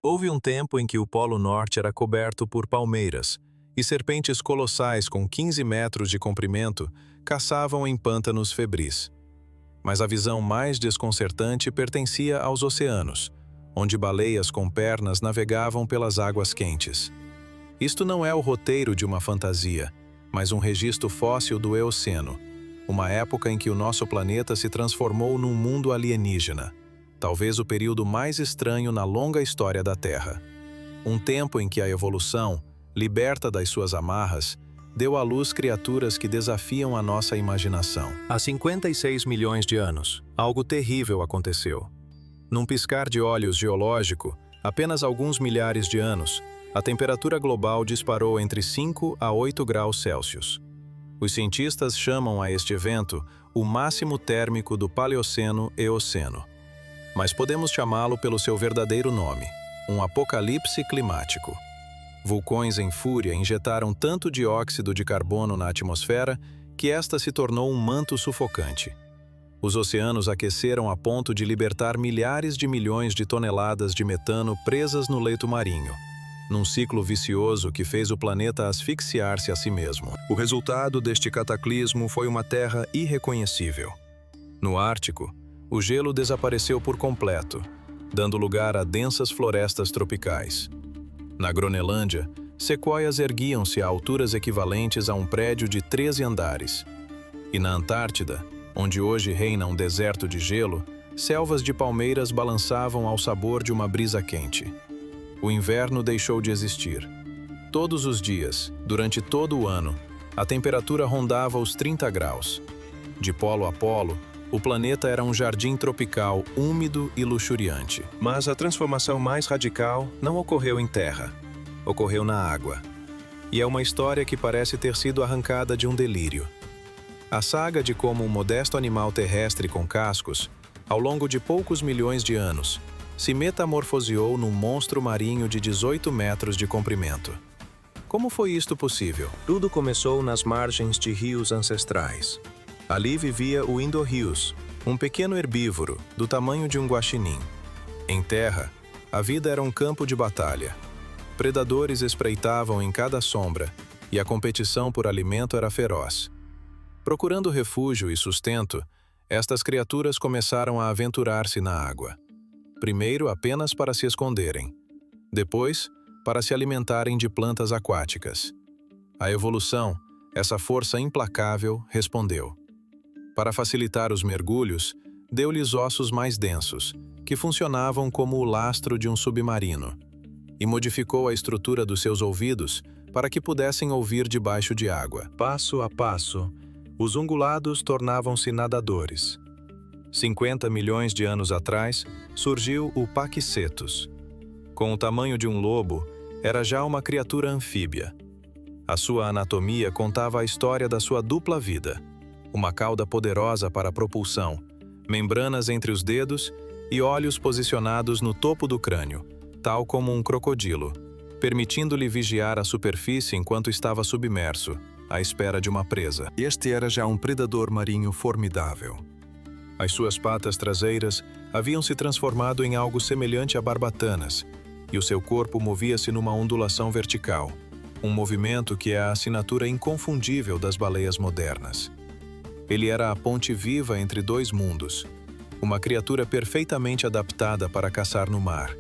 Houve um tempo em que o Polo Norte era coberto por palmeiras, e serpentes colossais com 15 metros de comprimento caçavam em pântanos febris. Mas a visão mais desconcertante pertencia aos oceanos, onde baleias com pernas navegavam pelas águas quentes. Isto não é o roteiro de uma fantasia, mas um registro fóssil do Eoceno, uma época em que o nosso planeta se transformou num mundo alienígena, talvez o período mais estranho na longa história da Terra. Um tempo em que a evolução, liberta das suas amarras, deu à luz criaturas que desafiam a nossa imaginação. Há 56 milhões de anos, algo terrível aconteceu. Num piscar de olhos geológico, apenas alguns milhares de anos, a temperatura global disparou entre 5 a 8 graus Celsius. Os cientistas chamam a este evento o máximo térmico do Paleoceno-Eoceno. Mas podemos chamá-lo pelo seu verdadeiro nome, um apocalipse climático. Vulcões em fúria injetaram tanto dióxido de carbono na atmosfera que esta se tornou um manto sufocante. Os oceanos aqueceram a ponto de libertar milhares de milhões de toneladas de metano presas no leito marinho, num ciclo vicioso que fez o planeta asfixiar-se a si mesmo. O resultado deste cataclismo foi uma terra irreconhecível. No Ártico, o gelo desapareceu por completo, dando lugar a densas florestas tropicais. Na Groenlândia, sequoias erguiam-se a alturas equivalentes a um prédio de 13 andares. E na Antártida, onde hoje reina um deserto de gelo, selvas de palmeiras balançavam ao sabor de uma brisa quente. O inverno deixou de existir. Todos os dias, durante todo o ano, a temperatura rondava os 30 graus. De polo a polo, o planeta era um jardim tropical úmido e luxuriante. Mas a transformação mais radical não ocorreu em terra. Ocorreu na água. E é uma história que parece ter sido arrancada de um delírio. A saga de como um modesto animal terrestre com cascos, ao longo de poucos milhões de anos, se metamorfoseou num monstro marinho de 18 metros de comprimento. Como foi isto possível? Tudo começou nas margens de rios ancestrais. Ali vivia o Indorrius, um pequeno herbívoro, do tamanho de um guaxinim. Em terra, a vida era um campo de batalha. Predadores espreitavam em cada sombra, e a competição por alimento era feroz. Procurando refúgio e sustento, estas criaturas começaram a aventurar-se na água. Primeiro apenas para se esconderem. Depois, para se alimentarem de plantas aquáticas. A evolução, essa força implacável, respondeu. Para facilitar os mergulhos, deu-lhes ossos mais densos, que funcionavam como o lastro de um submarino, e modificou a estrutura dos seus ouvidos para que pudessem ouvir debaixo de água. Passo a passo, os ungulados tornavam-se nadadores. 50 milhões de anos atrás, surgiu o Paquicetus. Com o tamanho de um lobo, era já uma criatura anfíbia. A sua anatomia contava a história da sua dupla vida. Uma cauda poderosa para a propulsão, membranas entre os dedos e olhos posicionados no topo do crânio, tal como um crocodilo, permitindo-lhe vigiar a superfície enquanto estava submerso, à espera de uma presa. Este era já um predador marinho formidável. As suas patas traseiras haviam se transformado em algo semelhante a barbatanas, e o seu corpo movia-se numa ondulação vertical, um movimento que é a assinatura inconfundível das baleias modernas. Ele era a ponte viva entre dois mundos, uma criatura perfeitamente adaptada para caçar no mar,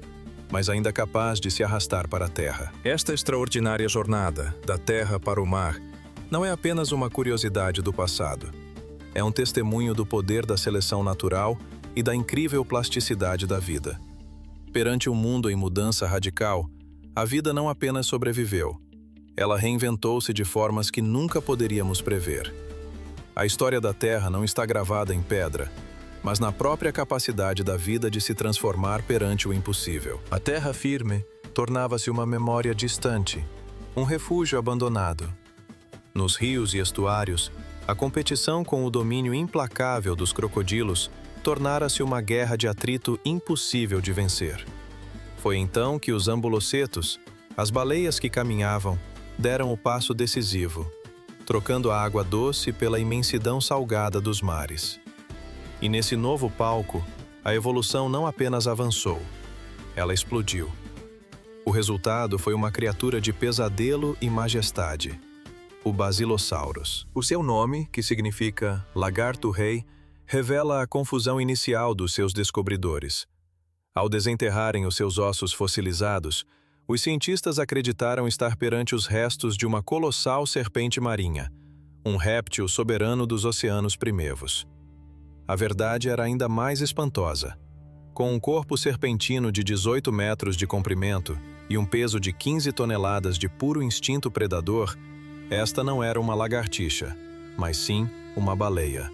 mas ainda capaz de se arrastar para a terra. Esta extraordinária jornada, da terra para o mar, não é apenas uma curiosidade do passado. É um testemunho do poder da seleção natural e da incrível plasticidade da vida. Perante um mundo em mudança radical, a vida não apenas sobreviveu, ela reinventou-se de formas que nunca poderíamos prever. A história da Terra não está gravada em pedra, mas na própria capacidade da vida de se transformar perante o impossível. A terra firme tornava-se uma memória distante, um refúgio abandonado. Nos rios e estuários, a competição com o domínio implacável dos crocodilos tornara-se uma guerra de atrito impossível de vencer. Foi então que os ambulocetos, as baleias que caminhavam, deram o passo decisivo, trocando a água doce pela imensidão salgada dos mares. E nesse novo palco, a evolução não apenas avançou, ela explodiu. O resultado foi uma criatura de pesadelo e majestade, o Basilosaurus. O seu nome, que significa lagarto-rei, revela a confusão inicial dos seus descobridores. Ao desenterrarem os seus ossos fossilizados, os cientistas acreditaram estar perante os restos de uma colossal serpente marinha, um réptil soberano dos oceanos primevos. A verdade era ainda mais espantosa. Com um corpo serpentino de 18 metros de comprimento e um peso de 15 toneladas de puro instinto predador, esta não era uma lagartixa, mas sim uma baleia.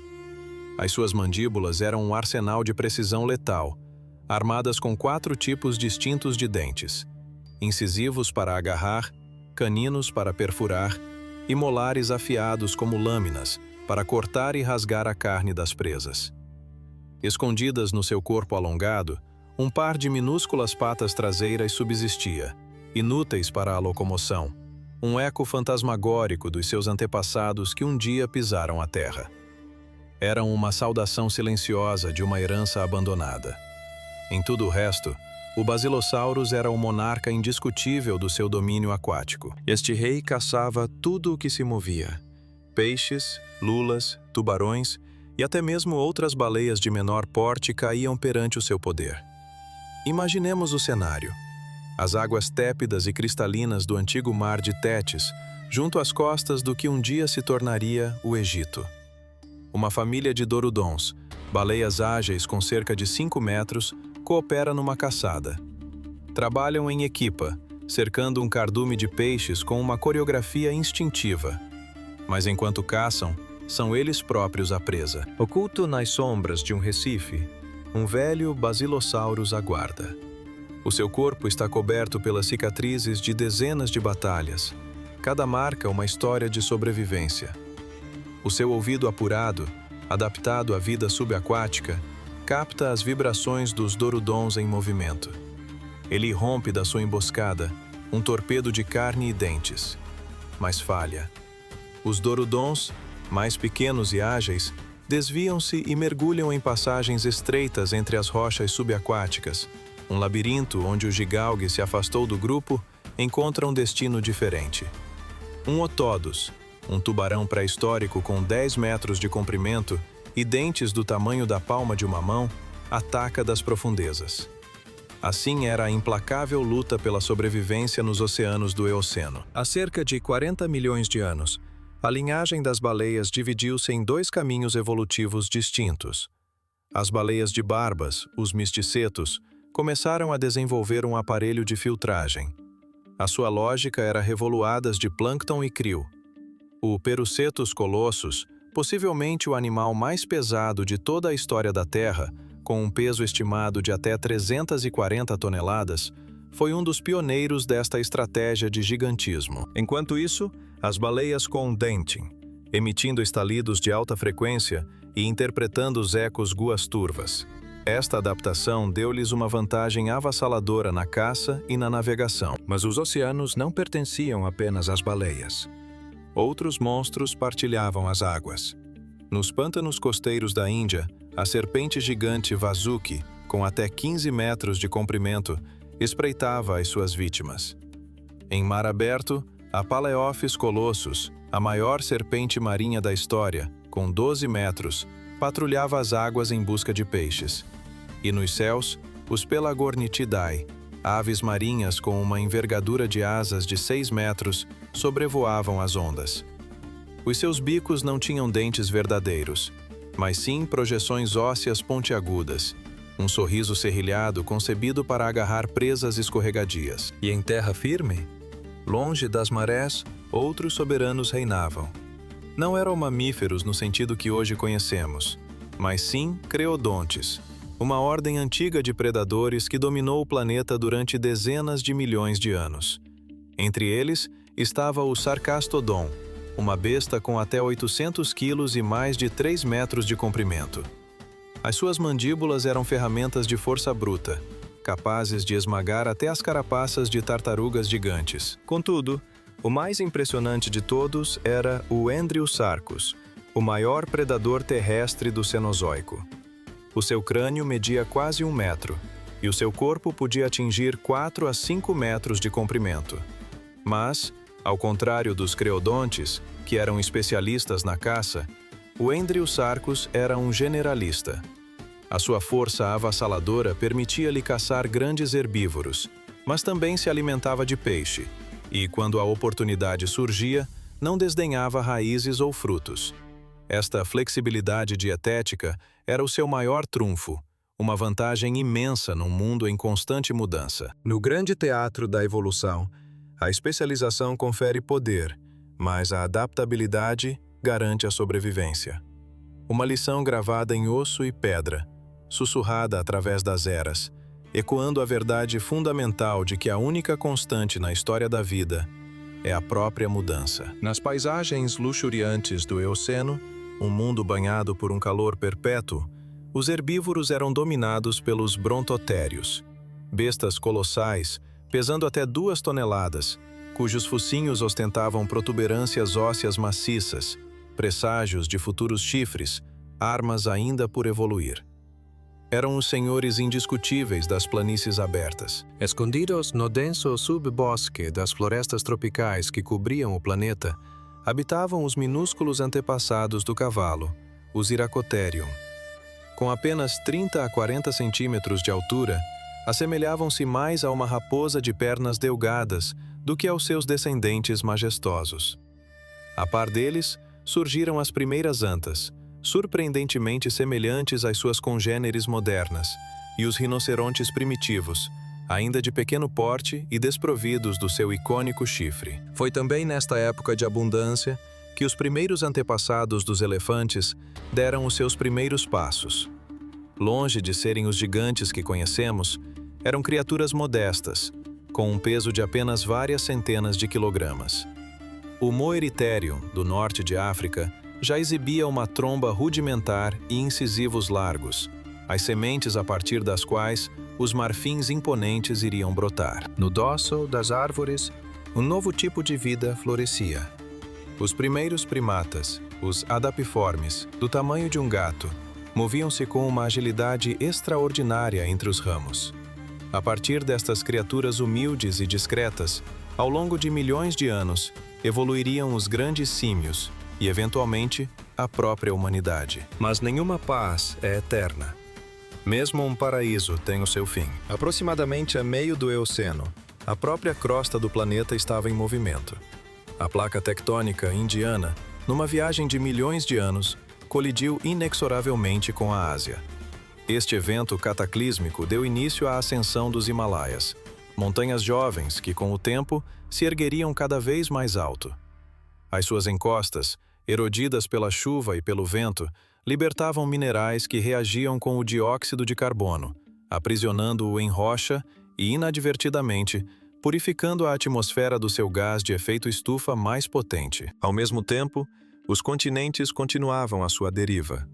As suas mandíbulas eram um arsenal de precisão letal, armadas com 4 tipos distintos de dentes: incisivos para agarrar, caninos para perfurar e molares afiados como lâminas para cortar e rasgar a carne das presas. Escondidas no seu corpo alongado, um par de minúsculas patas traseiras subsistia, inúteis para a locomoção, um eco fantasmagórico dos seus antepassados que um dia pisaram a terra. Eram uma saudação silenciosa de uma herança abandonada. Em tudo o resto, o Basilosaurus era o monarca indiscutível do seu domínio aquático. Este rei caçava tudo o que se movia: peixes, lulas, tubarões e até mesmo outras baleias de menor porte caíam perante o seu poder. Imaginemos o cenário: as águas tépidas e cristalinas do antigo mar de Tétis, junto às costas do que um dia se tornaria o Egito. Uma família de dorodons, baleias ágeis com cerca de 5 metros, coopera numa caçada. Trabalham em equipa, cercando um cardume de peixes com uma coreografia instintiva. Mas enquanto caçam, são eles próprios a presa. Oculto nas sombras de um recife, um velho Basilosaurus aguarda. O seu corpo está coberto pelas cicatrizes de dezenas de batalhas, cada marca uma história de sobrevivência. O seu ouvido apurado, adaptado à vida subaquática, capta as vibrações dos dorodons em movimento. Ele rompe da sua emboscada, um torpedo de carne e dentes. Mas falha. Os dorodons, mais pequenos e ágeis, desviam-se e mergulham em passagens estreitas entre as rochas subaquáticas. Um labirinto onde o gigalgue se afastou do grupo encontra um destino diferente. Um Otodus, um tubarão pré-histórico com 10 metros de comprimento e dentes do tamanho da palma de uma mão, ataca das profundezas. Assim era a implacável luta pela sobrevivência nos oceanos do Eoceno. Há cerca de 40 milhões de anos, a linhagem das baleias dividiu-se em 2 caminhos evolutivos distintos. As baleias de barbas, os misticetos, começaram a desenvolver um aparelho de filtragem. A sua lógica era revoluadas de plâncton e crio. O Perucetus colossus, possivelmente o animal mais pesado de toda a história da Terra, com um peso estimado de até 340 toneladas, foi um dos pioneiros desta estratégia de gigantismo. Enquanto isso, as baleias com dentin, emitindo estalidos de alta frequência e interpretando os ecos guas-turvas. Esta adaptação deu-lhes uma vantagem avassaladora na caça e na navegação. Mas os oceanos não pertenciam apenas às baleias. Outros monstros partilhavam as águas. Nos pântanos costeiros da Índia, a serpente gigante Vasuki, com até 15 metros de comprimento, espreitava as suas vítimas. Em mar aberto, a Palaeophis colossus, a maior serpente marinha da história, com 12 metros, patrulhava as águas em busca de peixes. E nos céus, os Pelagornithidae, aves marinhas com uma envergadura de asas de 6 metros, sobrevoavam as ondas. Os seus bicos não tinham dentes verdadeiros, mas sim projeções ósseas pontiagudas, um sorriso serrilhado concebido para agarrar presas escorregadias. E em terra firme, longe das marés, outros soberanos reinavam. Não eram mamíferos no sentido que hoje conhecemos, mas sim creodontes, uma ordem antiga de predadores que dominou o planeta durante dezenas de milhões de anos. Entre eles estava o Sarcastodon, uma besta com até 800 quilos e mais de 3 metros de comprimento. As suas mandíbulas eram ferramentas de força bruta, capazes de esmagar até as carapaças de tartarugas gigantes. Contudo, o mais impressionante de todos era o Endriosarcus, o maior predador terrestre do Cenozoico. O seu crânio media quase 1 metro, e o seu corpo podia atingir 4 a 5 metros de comprimento. Mas, ao contrário dos creodontes, que eram especialistas na caça, o Endriosarcus era um generalista. A sua força avassaladora permitia-lhe caçar grandes herbívoros, mas também se alimentava de peixe, e, quando a oportunidade surgia, não desdenhava raízes ou frutos. Esta flexibilidade dietética era o seu maior trunfo, uma vantagem imensa num mundo em constante mudança. No grande teatro da evolução, a especialização confere poder, mas a adaptabilidade garante a sobrevivência. Uma lição gravada em osso e pedra, sussurrada através das eras, ecoando a verdade fundamental de que a única constante na história da vida é a própria mudança. Nas paisagens luxuriantes do Eoceno, um mundo banhado por um calor perpétuo, os herbívoros eram dominados pelos brontotérios, bestas colossais, pesando até 2 toneladas, cujos focinhos ostentavam protuberâncias ósseas maciças, presságios de futuros chifres, armas ainda por evoluir. Eram os senhores indiscutíveis das planícies abertas. Escondidos no denso subbosque das florestas tropicais que cobriam o planeta, habitavam os minúsculos antepassados do cavalo, os Iracotherium. Com apenas 30 a 40 centímetros de altura, assemelhavam-se mais a uma raposa de pernas delgadas do que aos seus descendentes majestosos. A par deles, surgiram as primeiras antas, surpreendentemente semelhantes às suas congêneres modernas, e os rinocerontes primitivos, ainda de pequeno porte e desprovidos do seu icônico chifre. Foi também nesta época de abundância que os primeiros antepassados dos elefantes deram os seus primeiros passos. Longe de serem os gigantes que conhecemos, eram criaturas modestas, com um peso de apenas várias centenas de quilogramas. O Moeritherium, do norte de África, já exibia uma tromba rudimentar e incisivos largos, as sementes a partir das quais os marfins imponentes iriam brotar. No dócil das árvores, um novo tipo de vida florescia. Os primeiros primatas, os adapiformes, do tamanho de um gato, moviam-se com uma agilidade extraordinária entre os ramos. A partir destas criaturas humildes e discretas, ao longo de milhões de anos, evoluiriam os grandes símios e, eventualmente, a própria humanidade. Mas nenhuma paz é eterna. Mesmo um paraíso tem o seu fim. Aproximadamente a meio do Eoceno, a própria crosta do planeta estava em movimento. A placa tectônica indiana, numa viagem de milhões de anos, colidiu inexoravelmente com a Ásia. Este evento cataclísmico deu início à ascensão dos Himalaias, montanhas jovens que, com o tempo, se ergueriam cada vez mais alto. As suas encostas, erodidas pela chuva e pelo vento, libertavam minerais que reagiam com o dióxido de carbono, aprisionando-o em rocha e, inadvertidamente, purificando a atmosfera do seu gás de efeito estufa mais potente. Ao mesmo tempo, os continentes continuavam a sua deriva.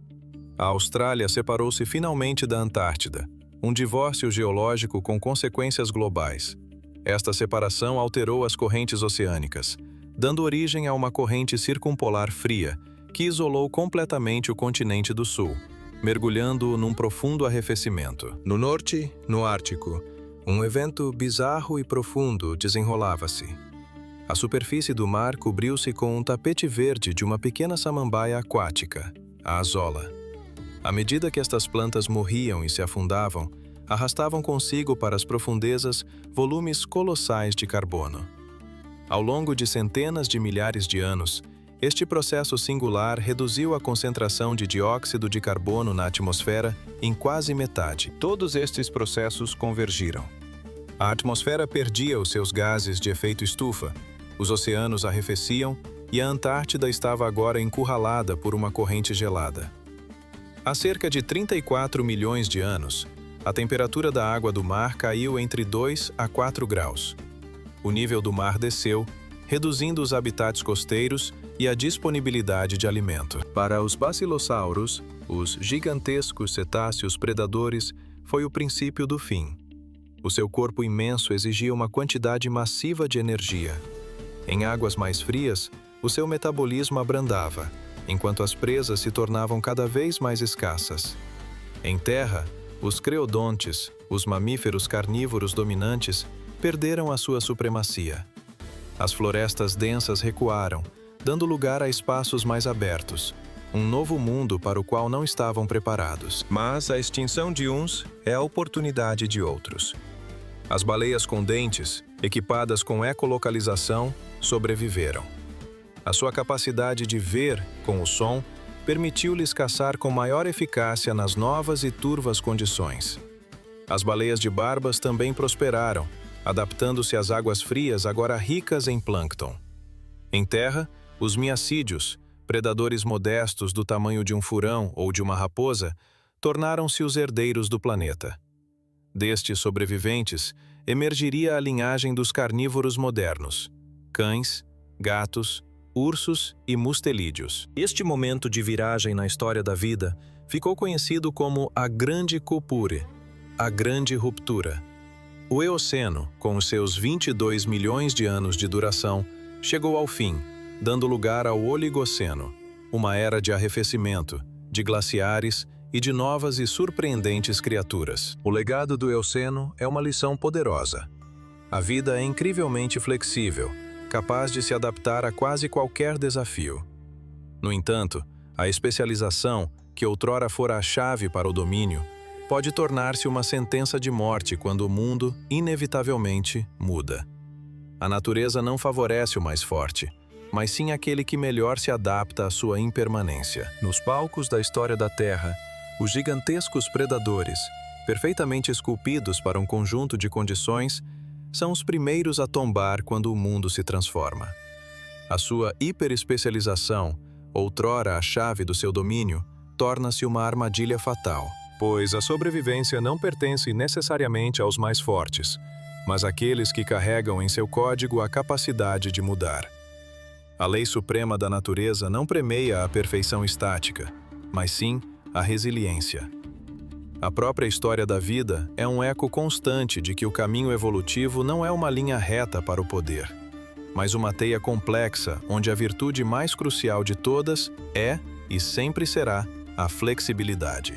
A Austrália separou-se finalmente da Antártida, um divórcio geológico com consequências globais. Esta separação alterou as correntes oceânicas, dando origem a uma corrente circumpolar fria, que isolou completamente o continente do sul, mergulhando-o num profundo arrefecimento. No norte, no Ártico, um evento bizarro e profundo desenrolava-se. A superfície do mar cobriu-se com um tapete verde de uma pequena samambaia aquática, a azola. À medida que estas plantas morriam e se afundavam, arrastavam consigo para as profundezas volumes colossais de carbono. Ao longo de centenas de milhares de anos, este processo singular reduziu a concentração de dióxido de carbono na atmosfera em quase metade. Todos estes processos convergiram. A atmosfera perdia os seus gases de efeito estufa, os oceanos arrefeciam e a Antártida estava agora encurralada por uma corrente gelada. Há cerca de 34 milhões de anos, a temperatura da água do mar caiu entre 2 a 4 graus. O nível do mar desceu, reduzindo os habitats costeiros e a disponibilidade de alimento. Para os bacilossauros, os gigantescos cetáceos predadores, foi o princípio do fim. O seu corpo imenso exigia uma quantidade massiva de energia. Em águas mais frias, o seu metabolismo abrandava, enquanto as presas se tornavam cada vez mais escassas. Em terra, os creodontes, os mamíferos carnívoros dominantes, perderam a sua supremacia. As florestas densas recuaram, dando lugar a espaços mais abertos, um novo mundo para o qual não estavam preparados. Mas a extinção de uns é a oportunidade de outros. As baleias com dentes, equipadas com ecolocalização, sobreviveram. A sua capacidade de ver com o som permitiu-lhes caçar com maior eficácia nas novas e turvas condições. As baleias de barbas também prosperaram, adaptando-se às águas frias agora ricas em plâncton. Em terra, os miacídeos, predadores modestos do tamanho de um furão ou de uma raposa, tornaram-se os herdeiros do planeta. Destes sobreviventes, emergiria a linhagem dos carnívoros modernos: cães, gatos, ursos e mustelídeos. Este momento de viragem na história da vida ficou conhecido como a Grande Coupure, a Grande Ruptura. O Eoceno, com os seus 22 milhões de anos de duração, chegou ao fim, dando lugar ao Oligoceno, uma era de arrefecimento, de glaciares e de novas e surpreendentes criaturas. O legado do Eoceno é uma lição poderosa. A vida é incrivelmente flexível, capaz de se adaptar a quase qualquer desafio. No entanto, a especialização, que outrora fora a chave para o domínio, pode tornar-se uma sentença de morte quando o mundo, inevitavelmente, muda. A natureza não favorece o mais forte, mas sim aquele que melhor se adapta à sua impermanência. Nos palcos da história da Terra, os gigantescos predadores, perfeitamente esculpidos para um conjunto de condições, são os primeiros a tombar quando o mundo se transforma. A sua hiperespecialização, outrora a chave do seu domínio, torna-se uma armadilha fatal, pois a sobrevivência não pertence necessariamente aos mais fortes, mas àqueles que carregam em seu código a capacidade de mudar. A lei suprema da natureza não premia a perfeição estática, mas sim a resiliência. A própria história da vida é um eco constante de que o caminho evolutivo não é uma linha reta para o poder, mas uma teia complexa onde a virtude mais crucial de todas é, e sempre será, a flexibilidade.